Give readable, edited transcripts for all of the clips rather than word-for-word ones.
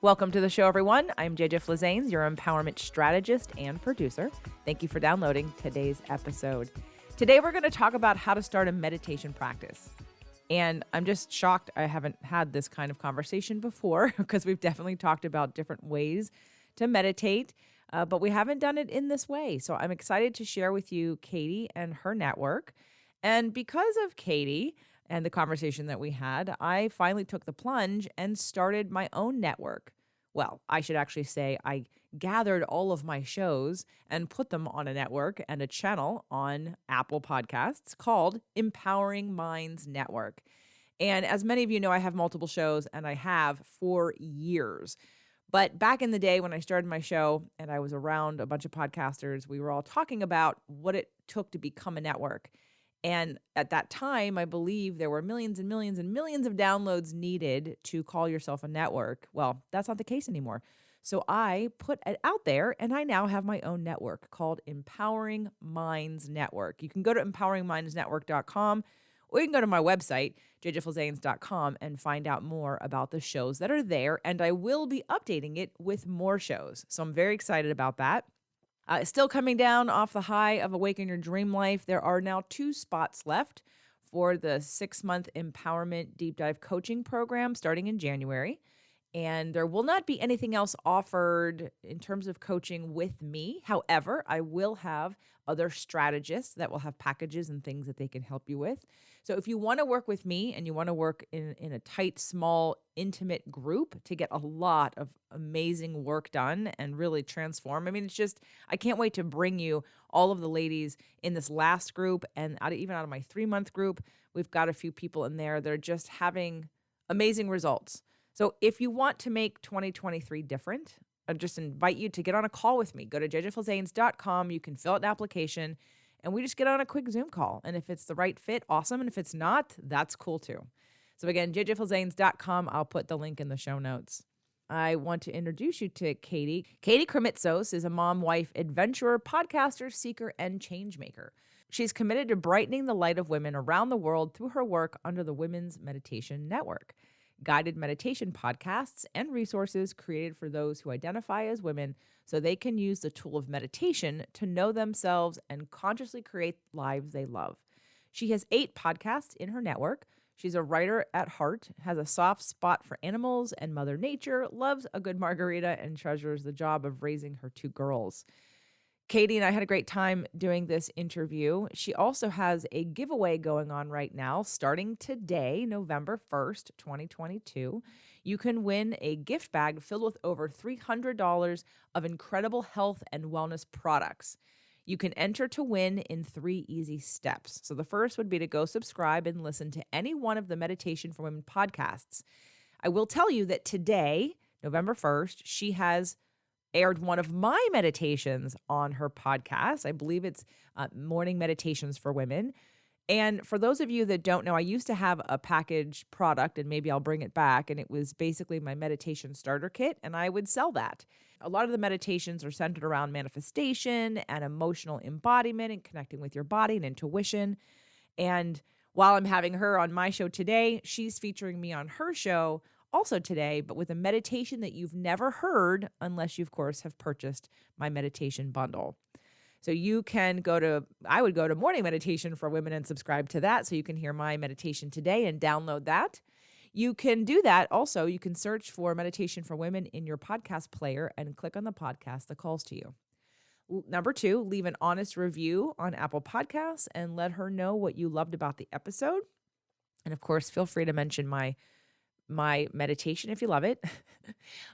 Welcome to the show, everyone. I'm JJ Flizanes, your empowerment strategist and producer. Thank you for downloading today's episode. Today, we're going to talk about how to start a meditation practice. And I'm just shocked I haven't had this kind of conversation before because we've definitely talked about different ways to meditate, but we haven't done it in this way. So I'm excited to share with you Katie and her network. And because of Katie and the conversation that we had, I finally took the plunge and started my own network. Well, I should actually say I gathered all of my shows and put them on a network and a channel on Apple Podcasts called Empowering Minds Network. And as many of you know, I have multiple shows and I have for years. But back in the day when I started my show and I was around a bunch of podcasters, we were all talking about what it took to become a network. And at that time, I believe there were millions and millions and millions of downloads needed to call yourself a network. Well, that's not the case anymore. So I put it out there and I now have my own network called Empowering Minds Network. You can go to empoweringmindsnetwork.com or you can go to my website, jjflizanes.com, and find out more about the shows that are there. And I will be updating it with more shows. So I'm very excited about that. Still coming down off the high of Awaken Your Dream Life, there are now 2 spots left for the 6-month empowerment deep dive coaching program starting in January. And there will not be anything else offered in terms of coaching with me. However, I will have other strategists that will have packages and things that they can help you with. So if you want to work with me and you want to work in a tight, small, intimate group to get a lot of amazing work done and really transform, I mean, it's just, I can't wait to bring you all of the ladies in this last group and even out of my 3-month group. We've got a few people in there that are just having amazing results. So if you want to make 2023 different, I just invite you to get on a call with me. Go to jjflizanes.com. You can fill out an application and we just get on a quick Zoom call. And if it's the right fit, awesome. And if it's not, that's cool too. So again, jjflizanes.com. I'll put the link in the show notes. I want to introduce you to Katie. Katie Krimitsos is a mom, wife, adventurer, podcaster, seeker, and change maker. She's committed to brightening the light of women around the world through her work under the Women's Meditation Network. Guided meditation podcasts and resources created for those who identify as women so they can use the tool of meditation to know themselves and consciously create lives they love. She has 8 podcasts in her network. She's a writer at heart, has a soft spot for animals and Mother Nature, loves a good margarita, and treasures the job of raising her 2 girls. Katie and I had a great time doing this interview. She also has a giveaway going on right now, starting today, November 1st, 2022. You can win a gift bag filled with over $300 of incredible health and wellness products. You can enter to win in 3 easy steps. So the first would be to go subscribe and listen to any one of the Meditation for Women podcasts. I will tell you that today, November 1st, she has aired one of my meditations on her podcast. I believe it's Morning Meditations for Women. And for those of you that don't know, I used to have a package product, and maybe I'll bring it back. And it was basically my meditation starter kit, and I would sell that. A lot of the meditations are centered around manifestation and emotional embodiment and connecting with your body and intuition. And while I'm having her on my show today, she's featuring me on her show also today, but with a meditation that you've never heard unless you, of course, have purchased my meditation bundle. So you can I would go to Morning Meditation for Women and subscribe to that so you can hear my meditation today and download that. You can do that. Also, you can search for Meditation for Women in your podcast player and click on the podcast that calls to you. Number 2, leave an honest review on Apple Podcasts and let her know what you loved about the episode. And of course, feel free to mention my meditation if you love it.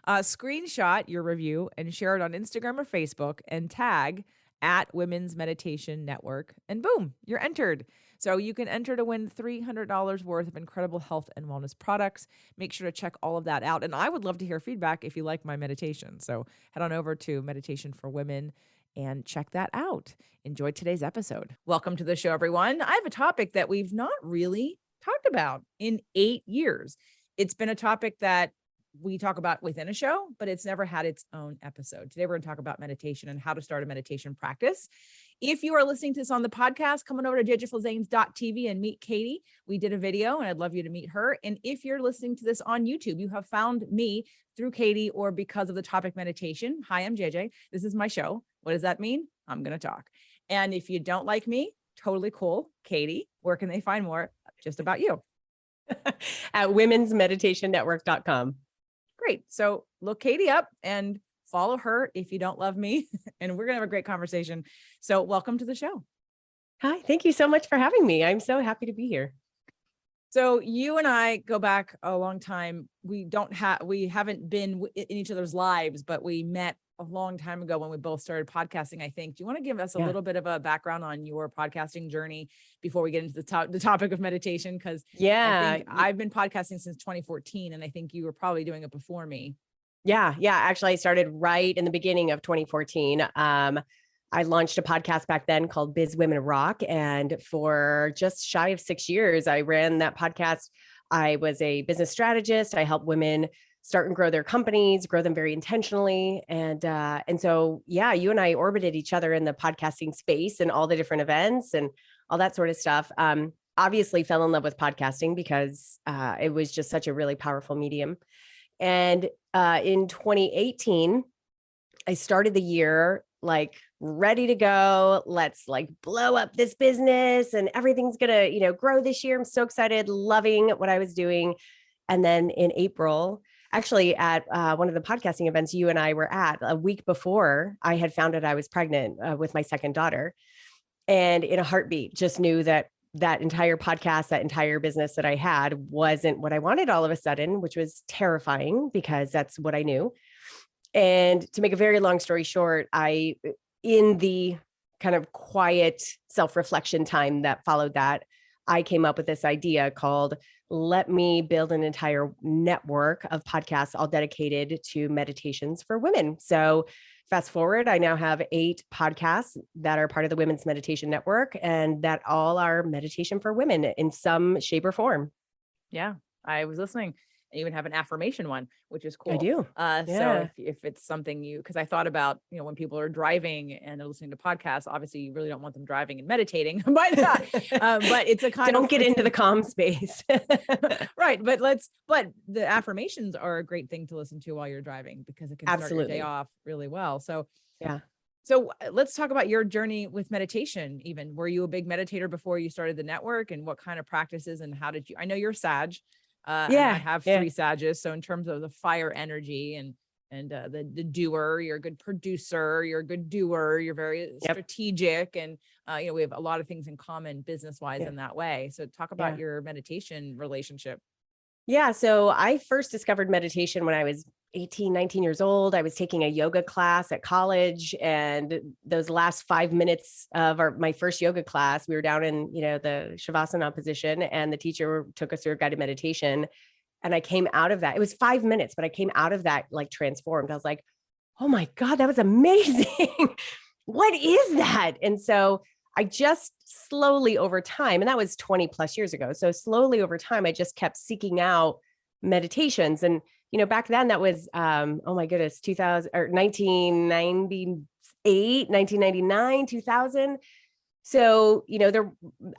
Screenshot your review and share it on Instagram or Facebook and tag at Women's Meditation Network. And boom, you're entered. So you can enter to win $300 worth of incredible health and wellness products. Make sure to check all of that out. And I would love to hear feedback if you like my meditation. So head on over to Meditation for Women and check that out. Enjoy today's episode. Welcome to the show, everyone. I have a topic that we've not really talked about in 8 years. It's been a topic that we talk about within a show, but it's never had its own episode. Today, we're going to talk about meditation and how to start a meditation practice. If you are listening to this on the podcast, come on over to jjflizanes.tv and meet Katie. We did a video and I'd love you to meet her. And if you're listening to this on YouTube, you have found me through Katie or because of the topic meditation. Hi, I'm JJ. This is my show. What does that mean? I'm going to talk. And if you don't like me, totally cool. Katie, where can they find more just about you? At womensmeditationnetwork.com. Great. So look Katie up and follow her if you don't love me. And we're going to have a great conversation. So welcome to the show. Hi, thank you so much for having me. I'm so happy to be here. So you and I go back a long time. We haven't been in each other's lives, but we met a long time ago when we both started podcasting, I think. Do you want to give us a little bit of a background on your podcasting journey before we get into the topic of meditation? Because I think I've been podcasting since 2014, and I think you were probably doing it before me. Yeah. Actually, I started right in the beginning of 2014. I launched a podcast back then called Biz Women Rock. And for just shy of 6 years, I ran that podcast. I was a business strategist. I helped women start and grow their companies, grow them very intentionally. And so, you and I orbited each other in the podcasting space and all the different events and all that sort of stuff. Obviously fell in love with podcasting because it was just such a really powerful medium. And in 2018, I started the year like ready to go. Let's like blow up this business and everything's going to, grow this year. I'm so excited, loving what I was doing. And then in April, actually at one of the podcasting events you and I were at a week before, I had found out I was pregnant with my second daughter. And in a heartbeat, just knew that entire podcast, that entire business that I had wasn't what I wanted all of a sudden, which was terrifying because that's what I knew. And to make a very long story short, in the kind of quiet self-reflection time that followed that, I came up with this idea called, let me build an entire network of podcasts all dedicated to meditations for women. So fast forward, I now have 8 podcasts that are part of the Women's Meditation Network, and that all are meditation for women in some shape or form. Yeah, I was listening. I even have an affirmation one, which is cool. I do. So if it's something because I thought about, when people are driving and they're listening to podcasts, obviously you really don't want them driving and meditating, but it's a kind don't get into the calm space. Right. But the affirmations are a great thing to listen to while you're driving because it can start your day off really well. So, So let's talk about your journey with meditation. Even were you a big meditator before you started the network, and what kind of practices and how did you, I know you're Sag. And I have 3 Sages. So in terms of the fire energy and the doer, you're a good producer, you're a good doer, you're very strategic. And, we have a lot of things in common business wise in that way. So talk about your meditation relationship. Yeah. So I first discovered meditation when I was 18, 19 years old. I was taking a yoga class at college, and those last 5 minutes of my first yoga class, we were down in, the Shavasana position, and the teacher took us through a guided meditation. And I came out of that. It was 5 minutes, but I came out of that like transformed. I was like, oh my God, that was amazing. What is that? And so I just slowly over time, and that was 20 plus years ago. So slowly over time, I just kept seeking out meditations. And back then that was, 2000 or 1998, 1999, 2000. So,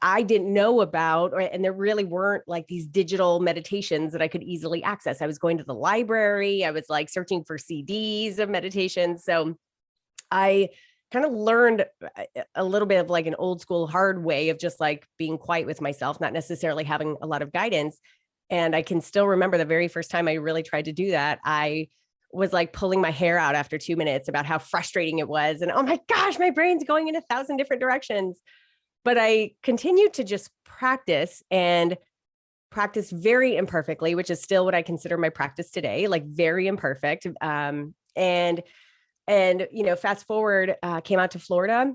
I didn't know about, and there really weren't like these digital meditations that I could easily access. I was going to the library. I was like searching for CDs of meditations. So I kind of learned a little bit of like an old school hard way of just like being quiet with myself, not necessarily having a lot of guidance. And I can still remember the very first time I really tried to do that. I was like pulling my hair out after 2 minutes about how frustrating it was. And oh my gosh, my brain's going in 1,000 different directions. But I continued to just practice very imperfectly, which is still what I consider my practice today, like very imperfect. And fast forward, came out to Florida,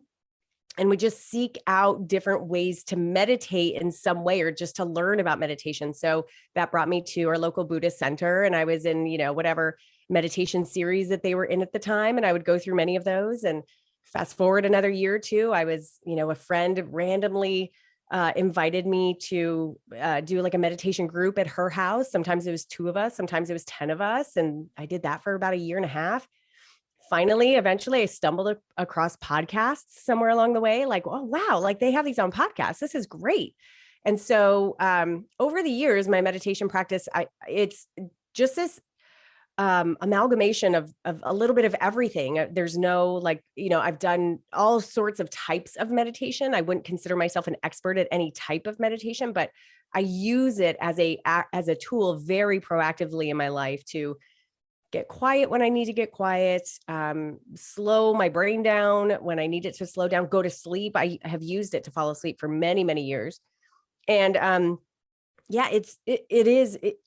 and would just seek out different ways to meditate in some way, or just to learn about meditation. So that brought me to our local Buddhist center, and I was in, whatever meditation series that they were in at the time. And I would go through many of those. And fast forward another year or two, I was, a friend randomly invited me to do like a meditation group at her house. Sometimes it was 2 of us, sometimes it was 10 of us. And I did that for about a year and a half. finally, eventually I stumbled across podcasts somewhere along the way, like, oh, wow, like they have these on podcasts. This is great. And so over the years, my meditation practice, it's just this amalgamation of a little bit of everything. There's no like, I've done all sorts of types of meditation. I wouldn't consider myself an expert at any type of meditation, but I use it as a tool very proactively in my life to get quiet when I need to get quiet, slow my brain down when I need it to slow down, go to sleep. I have used it to fall asleep for many, many years. And yeah,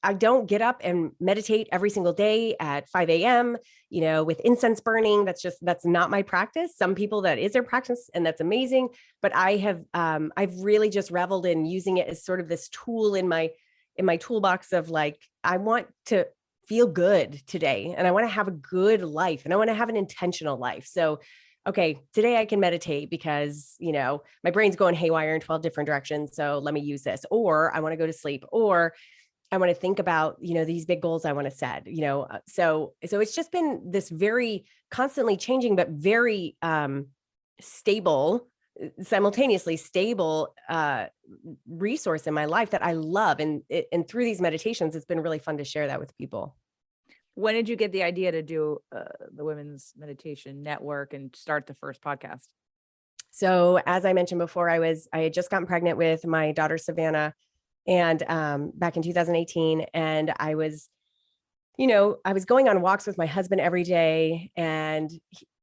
I don't get up and meditate every single day at 5 a.m., with incense burning. That's not my practice. Some people, that is their practice, and that's amazing. But I've really just reveled in using it as sort of this tool in my toolbox of like, I want to feel good today, and I want to have a good life, and I want to have an intentional life. So okay, today I can meditate because, my brain's going haywire in 12 different directions. So let me use this, or I want to go to sleep, or I want to think about, these big goals I want to set, so it's just been this very constantly changing, but very stable, simultaneously stable resource in my life that I love. And through these meditations, it's been really fun to share that with people. When did you get the idea to do the Women's Meditation Network and start the first podcast? So as I mentioned before, I had just gotten pregnant with my daughter, Savannah, and back in 2018. And I was going on walks with my husband every day, and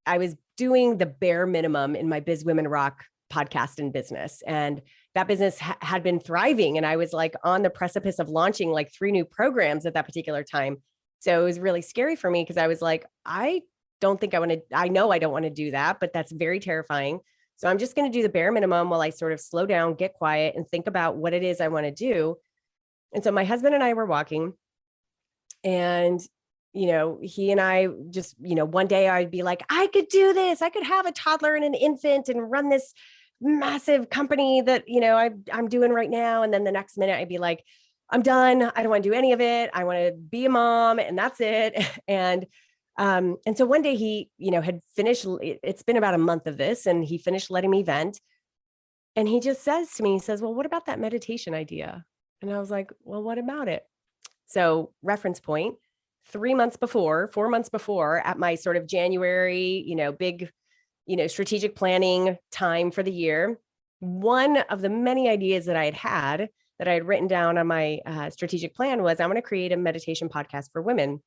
I was doing the bare minimum in my Biz Women Rock podcast and business. And that business had been thriving. And I was like on the precipice of launching like 3 new programs at that particular time. So it was really scary for me because I was like, I know I don't want to do that, but that's very terrifying. So I'm just going to do the bare minimum while I sort of slow down, get quiet, and think about what it is I want to do. And so my husband and I were walking, and, he and I just, one day I'd be like, I could do this. I could have a toddler and an infant and run this massive company that, I'm doing right now. And then the next minute I'd be like, I'm done. I don't want to do any of it. I want to be a mom, and that's it. And so one day he, had finished, it's been about a month of this, and he finished letting me vent. And he just says to me, he says, well, what about that meditation idea? And I was like, well, what about it? So reference point, 4 months before at my sort of January, big, strategic planning time for the year, one of the many ideas that I had written down on my strategic plan was, I'm going to create a meditation podcast for women.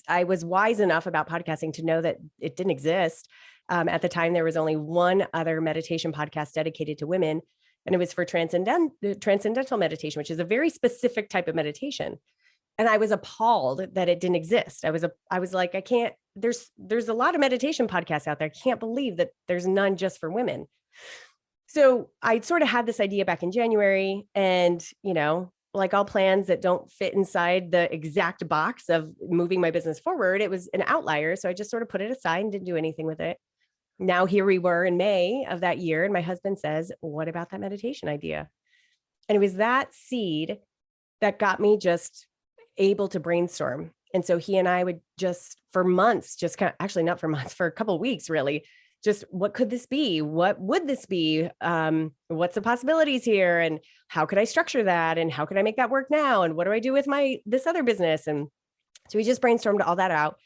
I was wise enough about podcasting to know that it didn't exist. At the time, there was only one other meditation podcast dedicated to women, and it was for transcendental meditation, which is a very specific type of meditation. And I was appalled that it didn't exist. I was like, I can't, there's a lot of meditation podcasts out there. I can't believe that there's none just for women. So I sort of had this idea back in January, and, like all plans that don't fit inside the exact box of moving my business forward, it was an outlier. So I just sort of put it aside and didn't do anything with it. Now here we were in May of that year, and my husband says, what about that meditation idea? And it was that seed that got me just able to brainstorm. And so he and I would just for months, actually not for months, for a couple of weeks, really, just what could this be? What would this be? What's the possibilities here? And how could I structure that? And how can I make that work now? And what do I do with this other business? And so we just brainstormed all that out.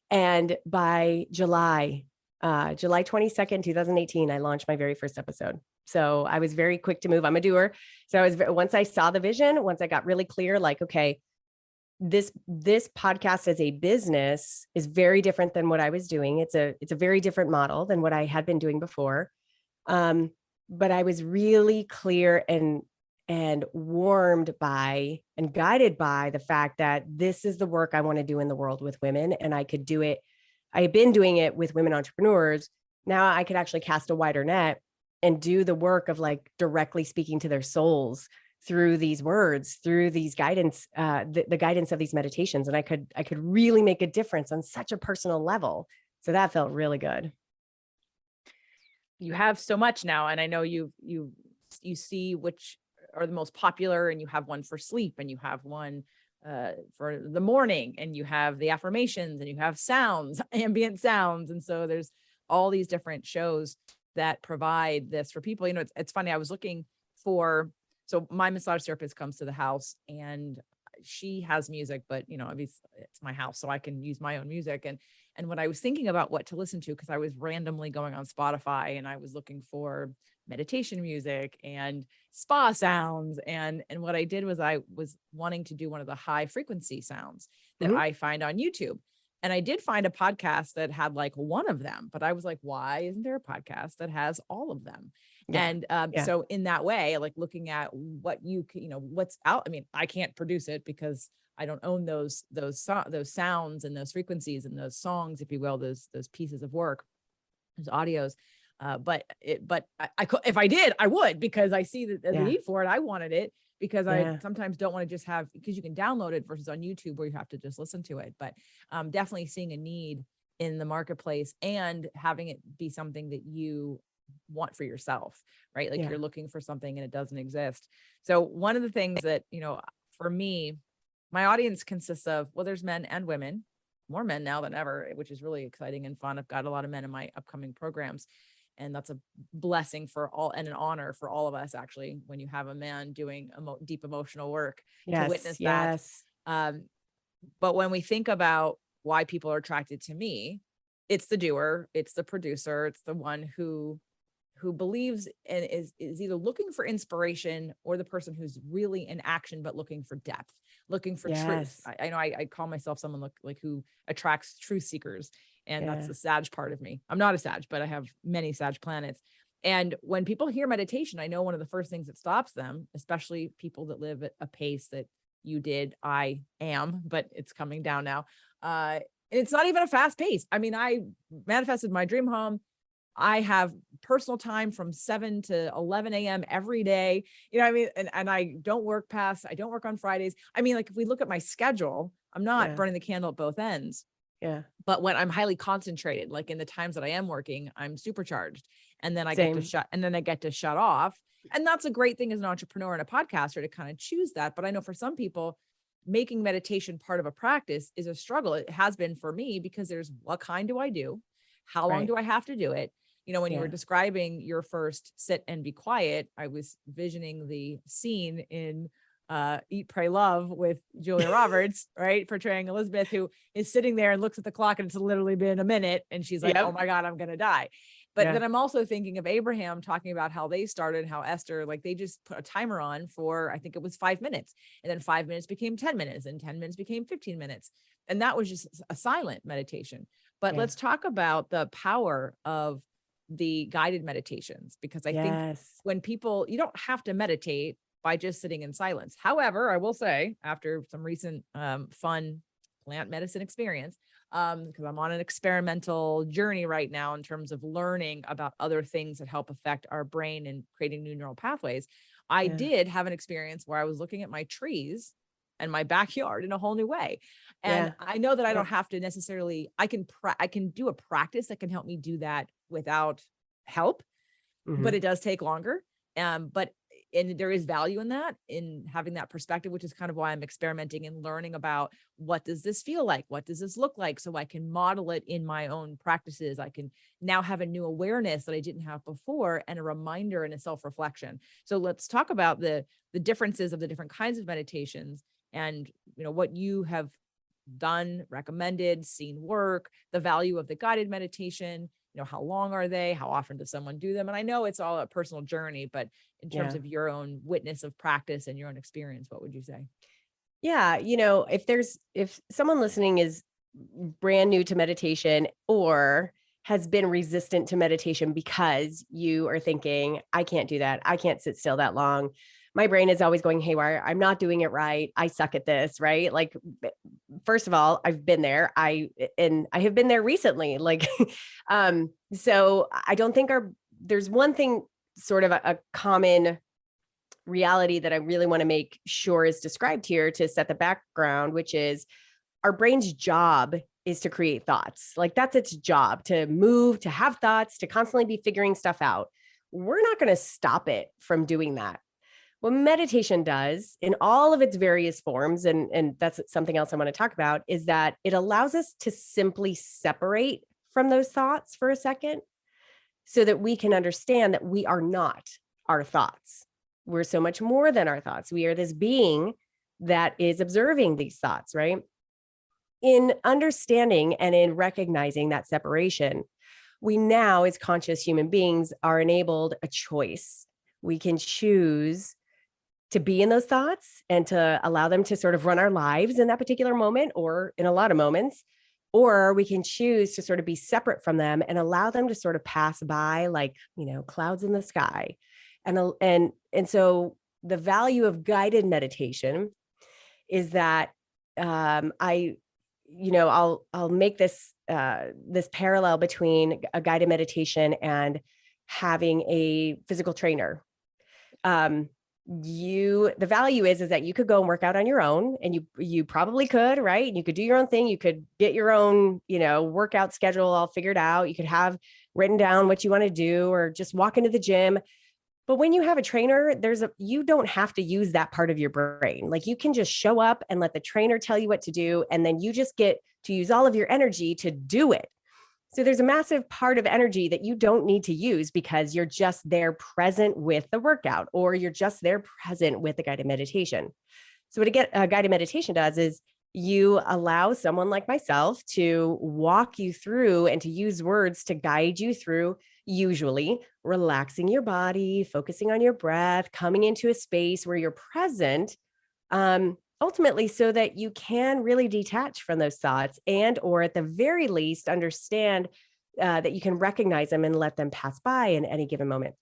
And by July 22nd, 2018, I launched my very first episode. So I was very quick to move. I'm a doer. So once I saw the vision, once I got really clear, like, okay, this podcast as a business is very different than what I was doing. It's a very different model than what I had been doing before. But I was really clear and warmed by and guided by the fact that this is the work I want to do in the world with women. And I could do it. I had been doing it with women entrepreneurs. Now I could actually cast a wider net and do the work of like directly speaking to their souls through these words, through these guidance, the guidance of these meditations. And I could really make a difference on such a personal level. So that felt really good. You have so much now. And I know you see which are the most popular, and you have one for sleep, and you have one for the morning, and you have the affirmations, and you have sounds, ambient sounds. And so there's all these different shows that provide this for people. It's funny. I was looking for, so my massage therapist comes to the house, and she has music, but obviously it's my house, so I can use my own music. And when I was thinking about what to listen to, because I was randomly going on Spotify and I was looking for meditation music and spa sounds, and what I did was I was wanting to do one of the high frequency sounds that I find on YouTube. And I did find a podcast that had like one of them, but I was like, why isn't there a podcast that has all of them? Yeah. And so in that way, like looking at what you can, what's out. I mean, I can't produce it because I don't own those sounds and those frequencies and those songs, if you will, those pieces of work, those audios. But I could, if I did, I would, because I see the need for it. I wanted it because I sometimes don't want to just have, because you can download it versus on YouTube where you have to just listen to it. But definitely seeing a need in the marketplace and having it be something that you want for yourself, right? Like you're looking for something and it doesn't exist. So one of the things that, for me, my audience consists of, well, there's men and women, more men now than ever, which is really exciting and fun. I've got a lot of men in my upcoming programs, and that's a blessing for all and an honor for all of us, actually, when you have a man doing deep emotional work to witness that. But when we think about why people are attracted to me, it's the doer, it's the producer, it's the one who believes and is either looking for inspiration, or the person who's really in action, but looking for depth, looking for truth. I know I call myself someone like who attracts truth seekers. And that's the Sag part of me. I'm not a Sag, but I have many Sag planets. And when people hear meditation, I know one of the first things that stops them, especially people that live at a pace that you did, I am, but it's coming down now. And it's not even a fast pace. I mean, I manifested my dream home. I have personal time from 7 to 11 a.m. every day. You know what I mean? And I don't work on Fridays. I mean, like if we look at my schedule, I'm not burning the candle at both ends. Yeah. But when I'm highly concentrated, like in the times that I am working, I'm supercharged. And then I get to shut off. And that's a great thing as an entrepreneur and a podcaster to kind of choose that. But I know for some people, making meditation part of a practice is a struggle. It has been for me, because there's, what kind do I do? How long do I have to do it? When you were describing your first sit and be quiet, I was visioning the scene in Eat, Pray, Love with Julia Roberts, right? Portraying Elizabeth, who is sitting there and looks at the clock and it's literally been a minute. And she's like, oh my God, I'm going to die. But then I'm also thinking of Abraham talking about how they started, how Esther, like they just put a timer on for, I think it was 5 minutes. And then 5 minutes became 10 minutes and 10 minutes became 15 minutes. And that was just a silent meditation. But let's talk about the power of the guided meditations, because I think when people, you don't have to meditate by just sitting in silence. However, I will say, after some recent fun plant medicine experience, because I'm on an experimental journey right now in terms of learning about other things that help affect our brain and creating new neural pathways. I did have an experience where I was looking at my trees and my backyard in a whole new way. And I know that I don't have to necessarily, I can do a practice that can help me do that without help, but it does take longer. And there is value in that, in having that perspective, which is kind of why I'm experimenting and learning about, what does this feel like? What does this look like? So I can model it in my own practices. I can now have a new awareness that I didn't have before, and a reminder and a self-reflection. So let's talk about the differences of the different kinds of meditations, and what you have done, recommended, seen work, the value of the guided meditation. How long are they? How often does someone do them? And I know it's all a personal journey, but in terms of your own witness of practice and your own experience, what would you say? Yeah. If someone listening is brand new to meditation, or has been resistant to meditation because you are thinking, I can't do that, I can't sit still that long, my brain is always going haywire, I'm not doing it right, I suck at this, right? Like, first of all, I've been there. I have been there recently. Like, so I don't think there's one thing, sort of a common reality that I really want to make sure is described here to set the background, which is our brain's job is to create thoughts. Like, that's its job, to move, to have thoughts, to constantly be figuring stuff out. We're not going to stop it from doing that. What meditation does in all of its various forms, and that's something else I want to talk about, is that it allows us to simply separate from those thoughts for a second so that we can understand that we are not our thoughts. We're so much more than our thoughts. We are this being that is observing these thoughts, right? In understanding and in recognizing that separation, we now, as conscious human beings, are enabled a choice. We can choose to be in those thoughts and to allow them to sort of run our lives in that particular moment or in a lot of moments, or we can choose to sort of be separate from them and allow them to sort of pass by like, clouds in the sky. And so the value of guided meditation is that I'll make this this parallel between a guided meditation and having a physical trainer. The value is that you could go and work out on your own, and you probably could, right? And you could do your own thing. You could get your own, workout schedule all figured out. You could have written down what you want to do, or just walk into the gym. But when you have a trainer, you don't have to use that part of your brain. Like, you can just show up and let the trainer tell you what to do. And then you just get to use all of your energy to do it. So there's a massive part of energy that you don't need to use because you're just there present with the workout, or you're just there present with the guided meditation. So what a guided meditation does is you allow someone like myself to walk you through and to use words to guide you through, usually relaxing your body, focusing on your breath, coming into a space where you're present, ultimately so that you can really detach from those thoughts, and or at the very least understand that you can recognize them and let them pass by in any given moment.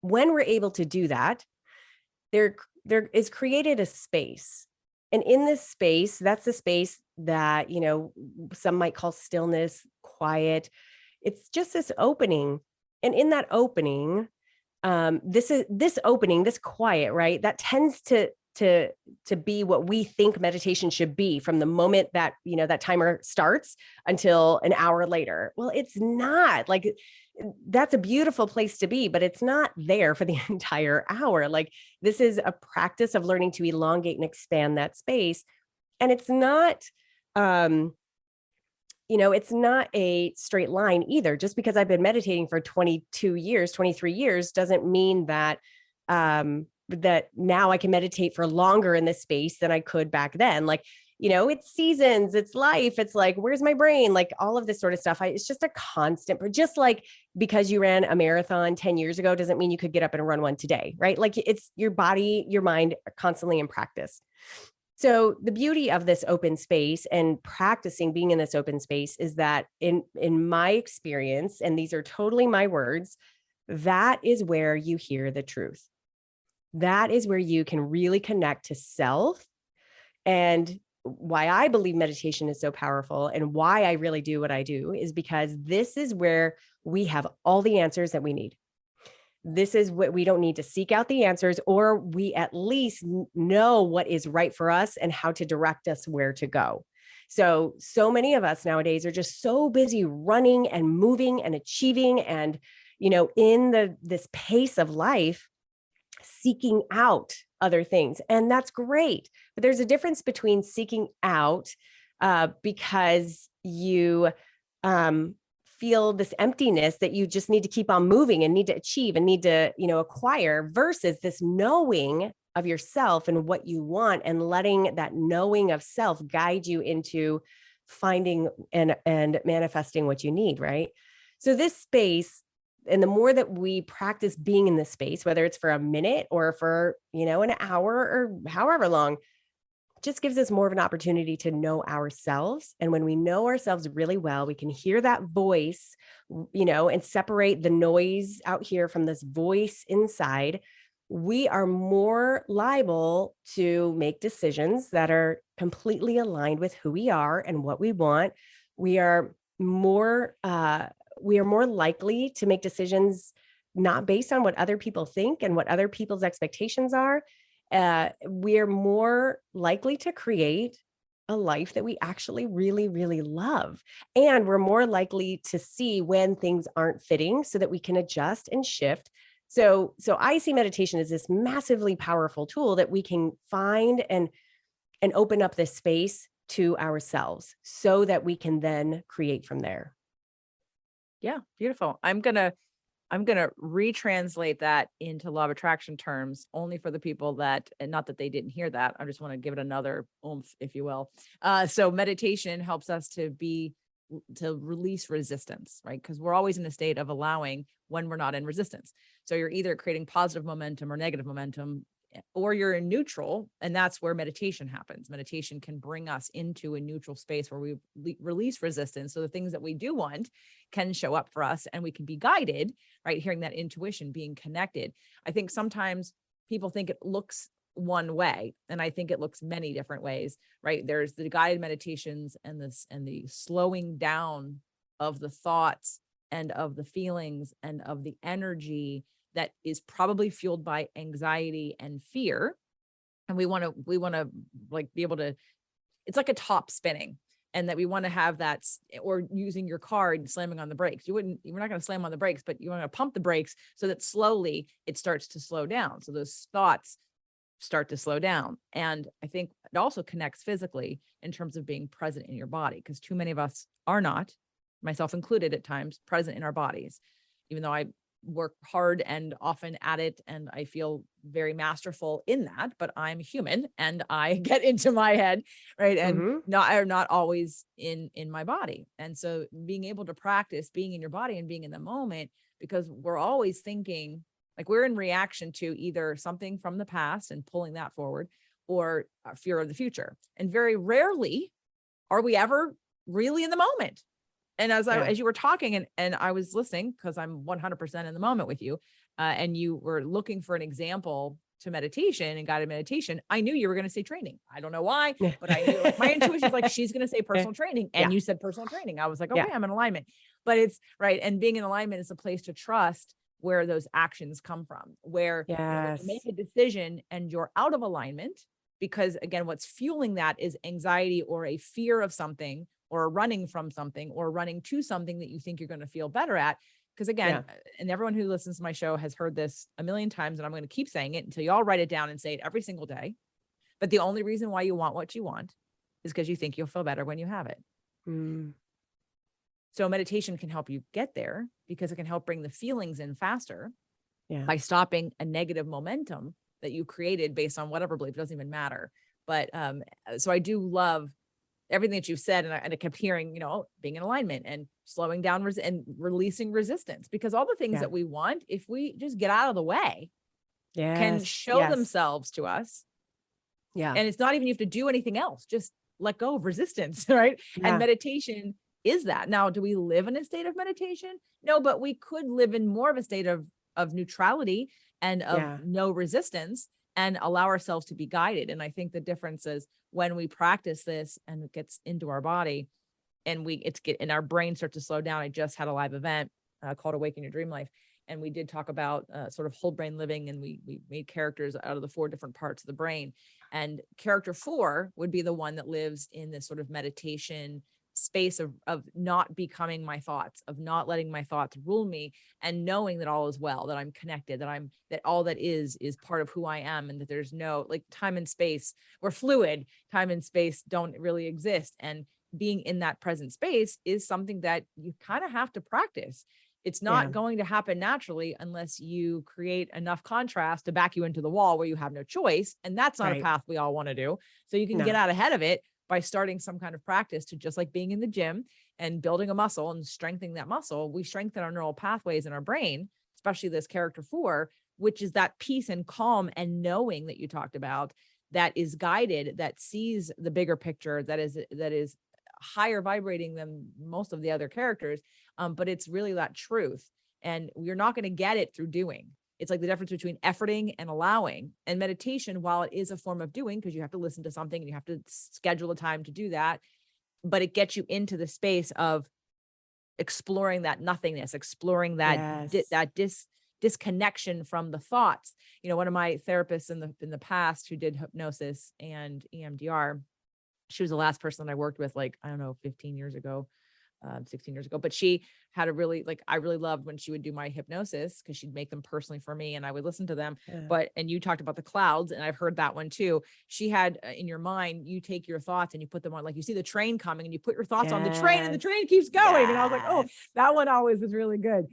When we're able to do that, there is created a space. And in this space, that's the space that, some might call stillness, quiet. It's just this opening. And in that opening, this opening, this quiet, right? That tends to be what we think meditation should be from the moment that, that timer starts until an hour later. Well, it's not. Like, that's a beautiful place to be, but it's not there for the entire hour. Like, this is a practice of learning to elongate and expand that space. And it's not, it's not a straight line either. Just because I've been meditating for 22 years, 23 years doesn't mean that, that now I can meditate for longer in this space than I could back then. Like, it's seasons, it's life. It's like, where's my brain? Like, all of this sort of stuff. It's just a constant, just like because you ran a marathon 10 years ago doesn't mean you could get up and run one today, right? Like, it's your body, your mind are constantly in practice. So the beauty of this open space and practicing being in this open space is that in my experience, and these are totally my words, that is where you hear the truth. That is where you can really connect to self. And why I believe meditation is so powerful and why I really do what I do is because this is where we have all the answers that we need. This is what we don't need to seek out the answers, or we at least know what is right for us and how to direct us where to go. So many of us nowadays are just so busy running and moving and achieving and, in this pace of life, seeking out other things. And that's great. But there's a difference between seeking out because you feel this emptiness that you just need to keep on moving and need to achieve and need to, acquire, versus this knowing of yourself and what you want, and letting that knowing of self guide you into finding and manifesting what you need, right? So this space, and the more that we practice being in this space, whether it's for a minute or for, an hour or however long, just gives us more of an opportunity to know ourselves. And when we know ourselves really well, we can hear that voice, and separate the noise out here from this voice inside. We are more liable to make decisions that are completely aligned with who we are and what we want. We are more likely to make decisions not based on what other people think and what other people's expectations are. We're more likely to create a life that we actually really, really love. And we're more likely to see when things aren't fitting so that we can adjust and shift So I see meditation as this massively powerful tool that we can find and open up this space to ourselves so that we can then create from there. Yeah, beautiful. I'm gonna retranslate that into law of attraction terms only for the people that, and not that they didn't hear that. I just want to give it another oomph, if you will. So meditation helps us to release resistance, right? Because we're always in a state of allowing when we're not in resistance. So you're either creating positive momentum or negative momentum, or you're in neutral, and that's where meditation happens. Meditation can bring us into a neutral space where we release resistance, so the things that we do want can show up for us and we can be guided, right? Hearing that intuition, being connected. I think sometimes people think it looks one way, and I think it looks many different ways, right? There's the guided meditations and the slowing down of the thoughts and of the feelings and of the energy that is probably fueled by anxiety and fear. And we want to like be able to, it's like a top spinning, and that we want to have that, or using your car and slamming on the brakes. You're not going to slam on the brakes, but you want to pump the brakes so that slowly it starts to slow down. So those thoughts start to slow down. And I think it also connects physically in terms of being present in your body, because too many of us are not, myself included at times, present in our bodies, even though I work hard and often at it, and I feel very masterful in that, but I'm human and I get into my head, right? And Mm-hmm. are not always in my body. And so being able to practice being in your body and being in the moment, because we're always thinking, like we're in reaction to either something from the past and pulling that forward, or fear of the future. And very rarely are we ever really in the moment. And Yeah. as you were talking, and I was listening, because I'm 100% in the moment with you, and you were looking for an example to meditation and guided meditation, I knew you were going to say training. I don't know why, Yeah. but I knew, like, my intuition was like, she's going to say personal training, Yeah. and you said personal training. I was like, Yeah. okay, I'm in alignment. But it's right, and being in alignment is a place to trust where those actions come from. Where when you Yes. make a decision and you're out of alignment, because again, what's fueling that is anxiety or a fear of something, or running from something, or running to something that you think you're going to feel better at. Because again, Yeah. and everyone who listens to my show has heard this a million times, and I'm going to keep saying it until you all write it down and say it every single day. But the only reason why you want what you want is because you think you'll feel better when you have it. Mm. So meditation can help you get there, because it can help bring the feelings in faster Yeah. by stopping a negative momentum that you created based on whatever belief. It doesn't even matter. But so I do love everything that you've said. And I kept hearing, being in alignment and slowing down and releasing resistance, because all the things Yeah. that we want, if we just get out of the way, can Yes. show Yes. themselves to us. Yeah. And it's not even, you have to do anything else. Just let go of resistance. Right. And Yeah. meditation is that. Now, do we live in a state of meditation? No, but we could live in more of a state of neutrality and of Yeah. no resistance, and allow ourselves to be guided. And I think the difference is when we practice this and it gets into our body, and and our brain starts to slow down. I just had a live event called Awaken Your Dream Life. And we did talk about sort of whole brain living, and we made characters out of the 4 different parts of the brain. And character 4 would be the one that lives in this sort of meditation space of not becoming my thoughts, of not letting my thoughts rule me, and knowing that all is well, that I'm connected, that all that is part of who I am, and that there's no, like, time and space, we're fluid, time and space don't really exist. And being in that present space is something that you kind of have to practice. It's Yeah. not going to happen naturally unless you create enough contrast to back you into the wall where you have no choice. And that's not a Right. path we all want to do. So you can get No. out ahead of it by starting some kind of practice, to just like being in the gym and building a muscle and strengthening that muscle. We strengthen our neural pathways in our brain, especially this character 4, which is that peace and calm and knowing that you talked about, that is guided, that sees the bigger picture, that is higher vibrating than most of the other characters. But it's really that truth. And you're not going to get it through doing. It's like the difference between efforting and allowing. And meditation, while it is a form of doing, because you have to listen to something and you have to schedule a time to do that, but it gets you into the space of exploring that nothingness, exploring that Yes. disconnection from the thoughts. One of my therapists in the past who did hypnosis and EMDR, she was the last person that I worked with, like, I don't know, 15 years ago. 16 years ago, but she had a really, like, I really loved when she would do my hypnosis because she'd make them personally for me and I would listen to them. Yeah. And you talked about the clouds and I've heard that one too. She had in your mind, you take your thoughts and you put them on, like you see the train coming and you put your thoughts on the train and the Yes. train keeps going. And I was like, oh, Yes. that one always was really good.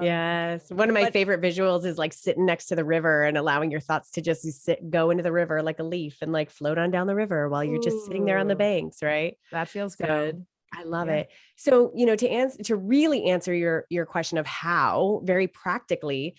Yes. One of my but- favorite visuals is like sitting next to the river and allowing your thoughts to just go into the river like a leaf and like float on down the river while you're just sitting there on the Ooh, banks, right? that feels So good. I love Yeah. it. So, to really answer your question of how, very practically,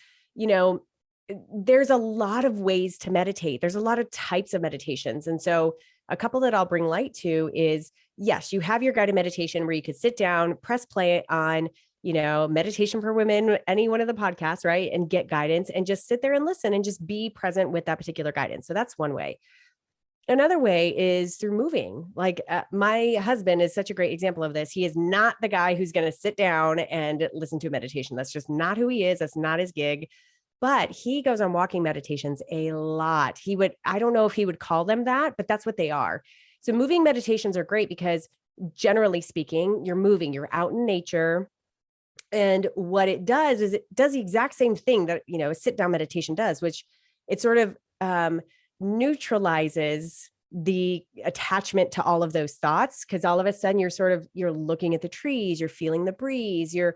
there's a lot of ways to meditate. There's a lot of types of meditations. And so a couple that I'll bring light to is, yes, you have your guided meditation where you could sit down, press play on, meditation for women, any one of the podcasts, right? And get guidance and just sit there and listen and just be present with that particular guidance. So that's one way. Another way is through moving. Like my husband is such a great example of this. He is not the guy who's going to sit down and listen to a meditation. That's just not who he is. That's not his gig. But he goes on walking meditations a lot. I don't know if he would call them that, but that's what they are. So moving meditations are great because generally speaking, you're moving, you're out in nature. And what it does is it does the exact same thing that, a sit down meditation does, which it sort of neutralizes the attachment to all of those thoughts. Cause all of a sudden you're looking at the trees, you're feeling the breeze, you're,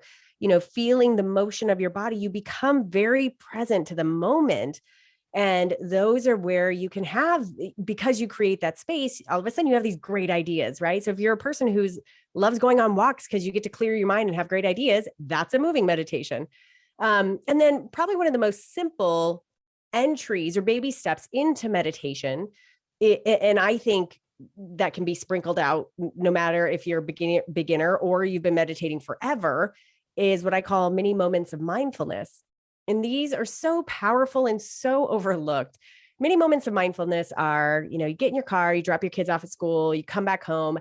feeling the motion of your body. You become very present to the moment. And those are where you can have, because you create that space, all of a sudden you have these great ideas, right? So if you're a person who's loves going on walks because you get to clear your mind and have great ideas, that's a moving meditation. And then probably one of the most simple entries or baby steps into meditation, and I think that can be sprinkled out no matter if you're a beginner or you've been meditating forever, is what I call mini moments of mindfulness. And these are so powerful and so overlooked. Many moments of mindfulness are, you get in your car, you drop your kids off at school, you come back home.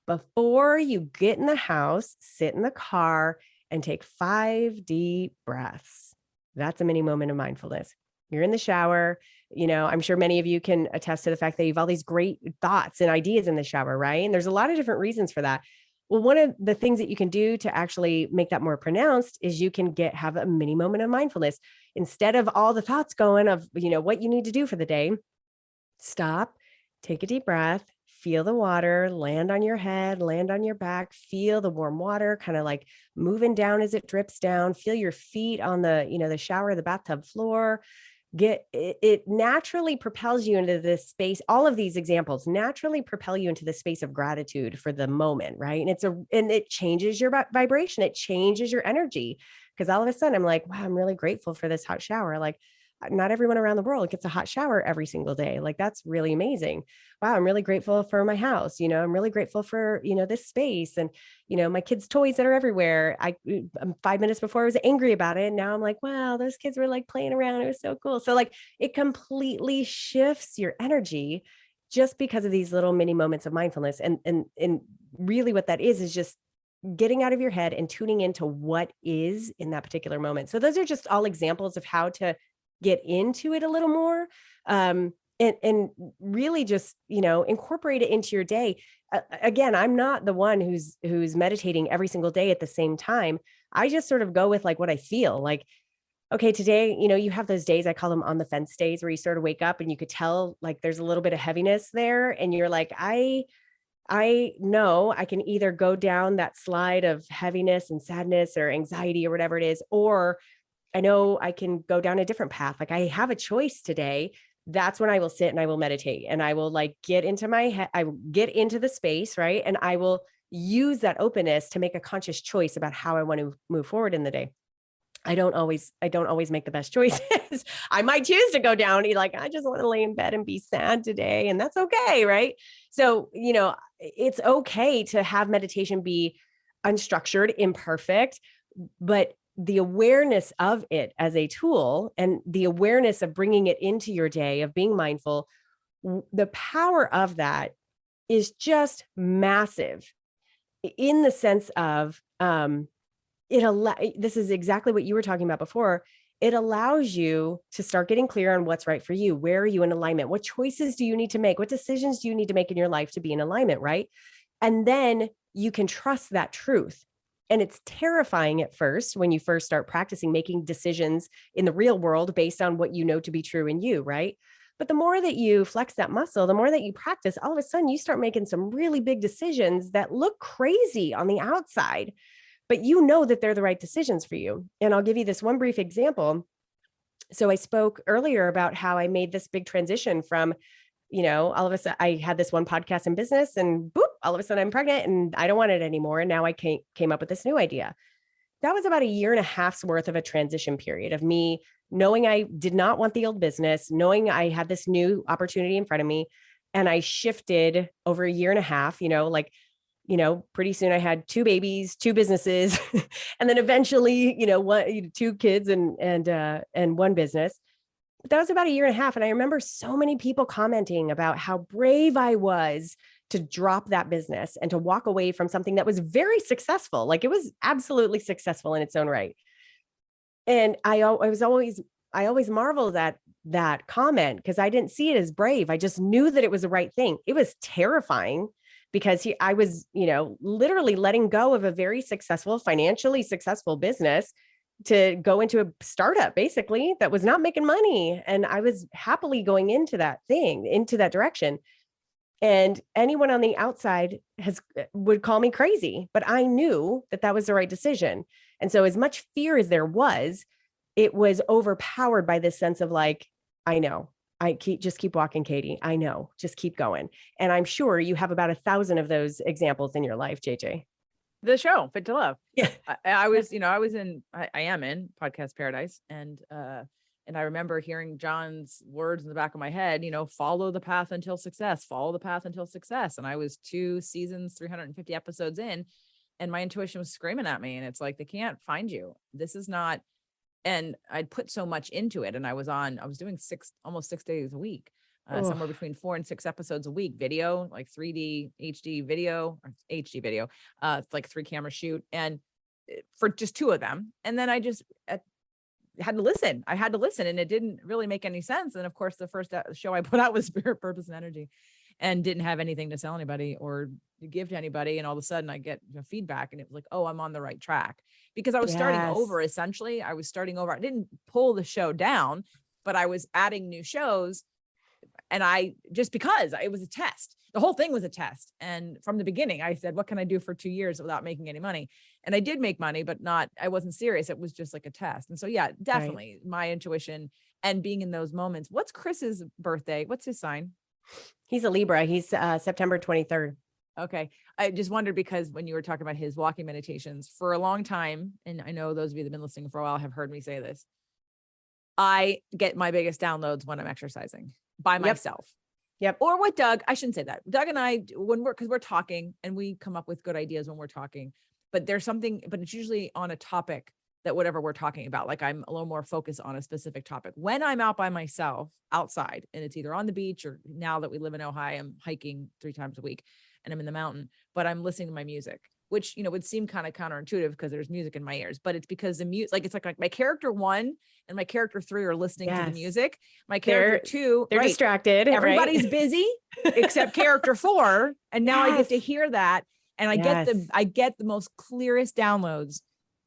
Before you get in the house, sit in the car and take 5 deep breaths. That's a mini moment of mindfulness. You're in the shower. I'm sure many of you can attest to the fact that you have all these great thoughts and ideas in the shower, right? And there's a lot of different reasons for that. Well, one of the things that you can do to actually make that more pronounced is you can have a mini moment of mindfulness. Instead of all the thoughts going of, what you need to do for the day, stop, take a deep breath, feel the water, land on your head, land on your back, feel the warm water kind of like moving down as it drips down, feel your feet on the shower, the bathtub floor. It naturally propels you into this space. All of these examples naturally propel you into the space of gratitude for the moment, right? And it changes your vibration. It changes your energy. Because all of a sudden I'm like, wow, I'm really grateful for this hot shower. Like not everyone around the world gets a hot shower every single day. Like that's really amazing. Wow, I'm really grateful for my house. I'm really grateful for, this space and, my kids' toys that are everywhere. 5 minutes before I was angry about it. And now I'm like, wow, those kids were like playing around. It was so cool. So like it completely shifts your energy just because of these little mini moments of mindfulness. And really what that is just getting out of your head and tuning into what is in that particular moment. So those are just all examples of how to get into it a little more, and really just, incorporate it into your day. Again, I'm not the one who's meditating every single day at the same time. I just sort of go with like what I feel like. Okay, today, you have those days, I call them on the fence days, where you sort of wake up and you could tell like there's a little bit of heaviness there. And you're like, I know I can either go down that slide of heaviness and sadness or anxiety or whatever it is, or I know I can go down a different path. Like I have a choice today. That's when I will sit and I will meditate and I will like get into my head. I will get into the space, right? And I will use that openness to make a conscious choice about how I want to move forward in the day. I don't always make the best choices. I might choose to go down and like, I just want to lay in bed and be sad today. And that's okay. Right. So, it's okay to have meditation be unstructured, imperfect, but the awareness of it as a tool and the awareness of bringing it into your day, of being mindful, the power of that is just massive in the sense of, this is exactly what you were talking about before. It allows you to start getting clear on what's right for you. Where are you in alignment? What choices do you need to make? What decisions do you need to make in your life to be in alignment, right? And then you can trust that truth. And it's terrifying at first when you first start practicing making decisions in the real world based on what you know to be true in you, right? But the more that you flex that muscle, the more that you practice, all of a sudden you start making some really big decisions that look crazy on the outside, but you know that they're the right decisions for you. And I'll give you this one brief example. So I spoke earlier about how I made this big transition from, all of a sudden I had this one podcast in business and boop, all of a sudden I'm pregnant and I don't want it anymore. And now I came up with this new idea. That was about a year and a half's worth of a transition period of me knowing I did not want the old business, knowing I had this new opportunity in front of me. And I shifted over a year and a half, pretty soon I had two babies, two businesses, and then eventually, two kids and one business. But that was about a year and a half. And I remember so many people commenting about how brave I was to drop that business and to walk away from something that was very successful. Like it was absolutely successful in its own right. And I always marveled at that comment because I didn't see it as brave. I just knew that it was the right thing. It was terrifying because I was, literally letting go of a very successful, financially successful business to go into a startup basically that was not making money. And I was happily going into that direction. And anyone on the outside would call me crazy, but I knew that that was the right decision. And so as much fear as there was, it was overpowered by this sense of like, I know, just keep walking, Katie. I know, just keep going. And I'm sure you have about 1,000 of those examples in your life, JJ. The show Fit to Love. Yeah. I am in Podcast Paradise. And I remember hearing John's words in the back of my head, follow the path until success, follow the path until success. And I was 2 seasons, 350 episodes in, and my intuition was screaming at me. And it's like, they can't find you. This is not, and I'd put so much into it. And I was doing almost 6 days a week, somewhere between 4 and 6 episodes a week, video, like 3D, HD video, or HD video, like 3 camera shoot. And for just 2 of them. And then I just, had to listen. I had to listen, and it didn't really make any sense. And of course, the first show I put out was Spirit, Purpose, and Energy, and didn't have anything to sell anybody or to give to anybody. And all of a sudden I get feedback, and it was like, oh, I'm on the right track, because I was starting over. Essentially, I was starting over. I didn't pull the show down, but I was adding new shows. And because it was a test, the whole thing was a test. And from the beginning, I said, what can I do for 2 years without making any money? And I did make money, but I wasn't serious. It was just like a test. And so, yeah, definitely my intuition and being in those moments. What's Chris's birthday? What's his sign? He's a Libra. He's September 23rd. Okay. I just wondered, because when you were talking about his walking meditations for a long time, and I know those of you that have been listening for a while have heard me say this, I get my biggest downloads when I'm exercising by myself. Yep. Or with Doug. I shouldn't say that. Doug and I, because we're talking and we come up with good ideas when we're talking, but it's usually on a topic that whatever we're talking about, like I'm a little more focused on a specific topic. When I'm out by myself outside, and it's either on the beach, or now that we live in Ohio, I'm hiking 3 times a week and I'm in the mountain, but I'm listening to my music, which, would seem kind of counterintuitive because there's music in my ears, but it's because the music, like, it's like my character 1 and my character 3 are listening to the music. My character 2, they're distracted. Everybody's busy except character 4. And now I get to hear that. And I get the most clearest downloads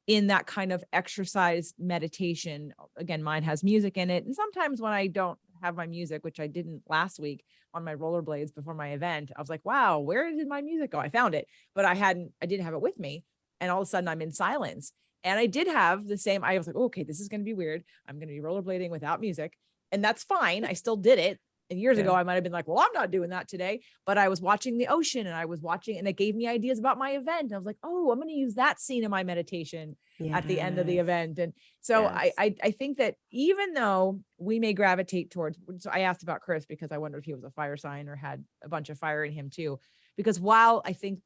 in that kind of exercise meditation. Again, mine has music in it. And sometimes when I don't have my music, which I didn't last week on my rollerblades before my event, I was like, wow, where did my music go? I found it, but I didn't have it with me. And all of a sudden I'm in silence. And I did have the same, I was like, okay, this is going to be weird. I'm going to be rollerblading without music. And that's fine. I still did it. And years ago, I might've been like, well, I'm not doing that today, but I was watching the ocean, and it gave me ideas about my event. And I was like, oh, I'm going to use that scene in my meditation at the end of the event. And so I think that even though we may gravitate towards, so I asked about Chris because I wondered if he was a fire sign or had a bunch of fire in him too, because while I think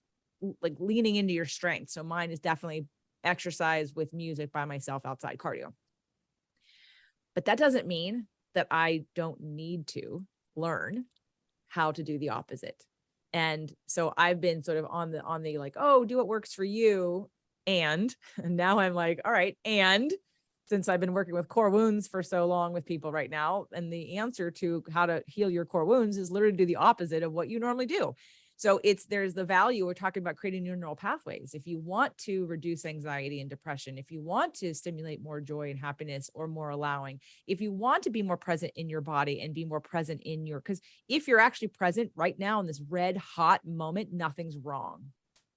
like leaning into your strength, so mine is definitely exercise with music by myself outside, cardio. But that doesn't mean that I don't need to learn how to do the opposite. And so I've been sort of on the like, oh, do what works for you. And now I'm like, all right. And since I've been working with core wounds for so long with people right now, and the answer to how to heal your core wounds is literally do the opposite of what you normally do. So there's the value. We're talking about creating new neural pathways. If you want to reduce anxiety and depression, if you want to stimulate more joy and happiness or more allowing, if you want to be more present in your body and be more present because if you're actually present right now in this red hot moment, nothing's wrong.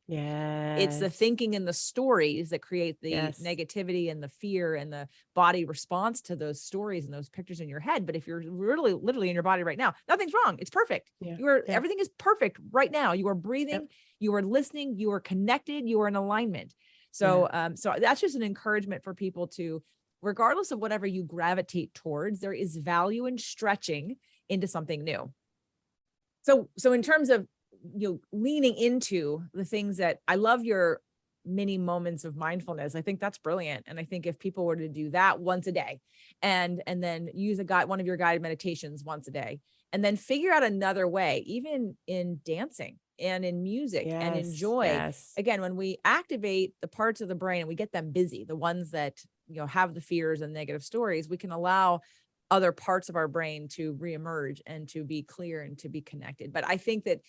Yeah. It's the thinking and the stories that create the negativity and the fear and the body response to those stories and those pictures in your head. But if you're really literally in your body right now, nothing's wrong. It's perfect. Everything is perfect right now. You are breathing, you are listening, you are connected, you are in alignment. So, so that's just an encouragement for people to, regardless of whatever you gravitate towards, there is value in stretching into something new. So in terms of, leaning into the things that I love, your mini moments of mindfulness. I think that's brilliant. And I think if people were to do that once a day and then use one of your guided meditations once a day, and then figure out another way, even in dancing and in music and in joy. Again, when we activate the parts of the brain and we get them busy, the ones that, have the fears and negative stories, we can allow other parts of our brain to reemerge and to be clear and to be connected. But I think that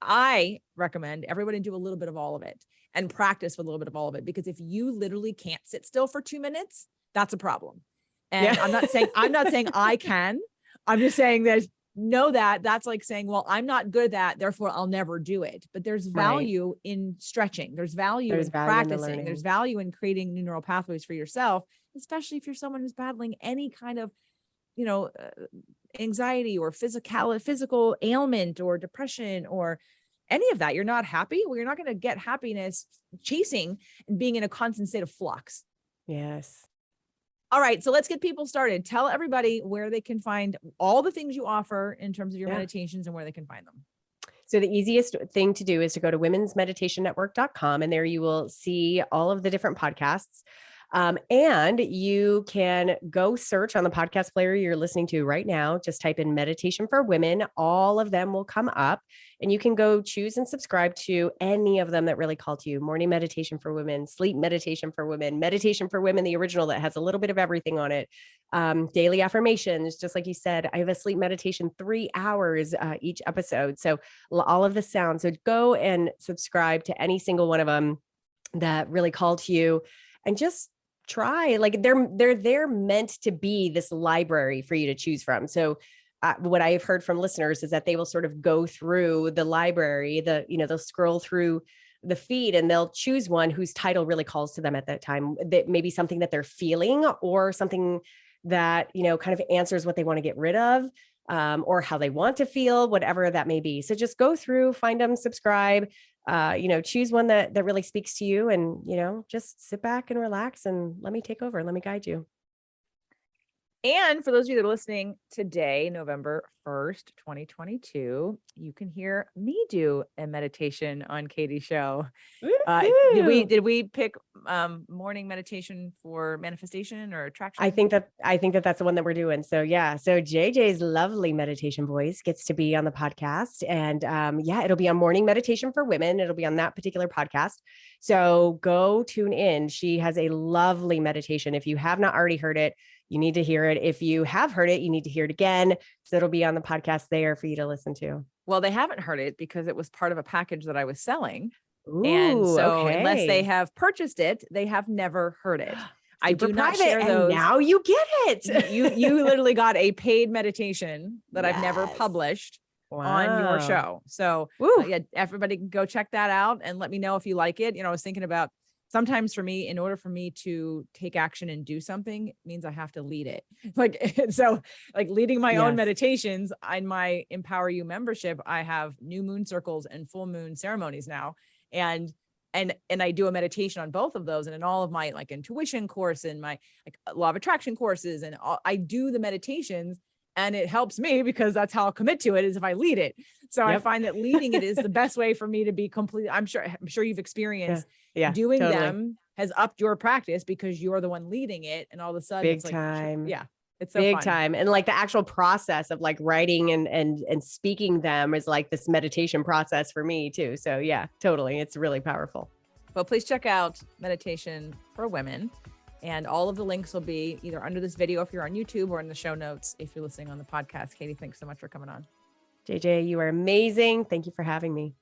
I recommend everybody do a little bit of all of it and practice with a little bit of all of it, because if you literally can't sit still for 2 minutes, that's a problem. And I'm not saying I can, I'm just saying that's like saying, well, I'm not good at that, therefore I'll never do it. But there's value in stretching. There's value in practicing. There's value in creating new neural pathways for yourself, especially if you're someone who's battling any kind of, anxiety or physical ailment or depression or any of that. You're not happy. Well, you're not going to get happiness chasing and being in a constant state of flux. Yes. All right. So let's get people started. Tell everybody where they can find all the things you offer in terms of your meditations and where they can find them. So the easiest thing to do is to go to womensmeditationnetwork.com, and there you will see all of the different podcasts. And you can go search on the podcast player you're listening to right now. Just type in meditation for women. All of them will come up, and you can go choose and subscribe to any of them that really call to you. Morning meditation for women, sleep meditation for women, meditation for women, the original that has a little bit of everything on it. Daily affirmations, just like you said, I have a sleep meditation 3 hours each episode. So all of the sounds. So go and subscribe to any single one of them that really call to you, and just try. Like they're meant to be this library for you to choose from. So what I've heard from listeners is that they will sort of go through the library, they'll scroll through the feed and they'll choose one whose title really calls to them at that time. That maybe something that they're feeling, or something that, kind of answers what they want to get rid of, or how they want to feel, whatever that may be. So just go through, find them, subscribe, choose one that really speaks to you, and, just sit back and relax and let me take over. Let me guide you. And for those of you that are listening today, November 1st, 2022, you can hear me do a meditation on Katie's show. Did we pick morning meditation for manifestation or attraction? I think that that's the one that we're doing. So yeah. So JJ's lovely meditation voice gets to be on the podcast, and it'll be on morning meditation for women. It'll be on that particular podcast. So go tune in. She has a lovely meditation. If you have not already heard it, you need to hear it. If you have heard it, you need to hear it again. So it'll be on the podcast there for you to listen to. Well, they haven't heard it because it was part of a package that I was selling. Ooh, and so unless they have purchased it, they have never heard it. I do not share those. And now you get it. You literally got a paid meditation that I've never published on your show. So everybody can go check that out and let me know if you like it. I was thinking about, sometimes for me, in order for me to take action and do something, it means I have to lead it. Like leading my own meditations in my Empower You membership, I have new moon circles and full moon ceremonies now. And I do a meditation on both of those. And in all of my intuition course and my law of attraction courses, and I do the meditations, and it helps me because that's how I'll commit to it, is if I lead it. So I find that leading it is the best way for me to be complete. I'm sure you've experienced doing them has upped your practice because you're the one leading it. And all of a sudden it's time. It's so big fun. time. And the actual process of writing and speaking them is this meditation process for me too. So yeah, totally. It's really powerful. Well, please check out Meditation for Women. And all of the links will be either under this video if you're on YouTube, or in the show notes if you're listening on the podcast. Katie, thanks so much for coming on. JJ, you are amazing. Thank you for having me.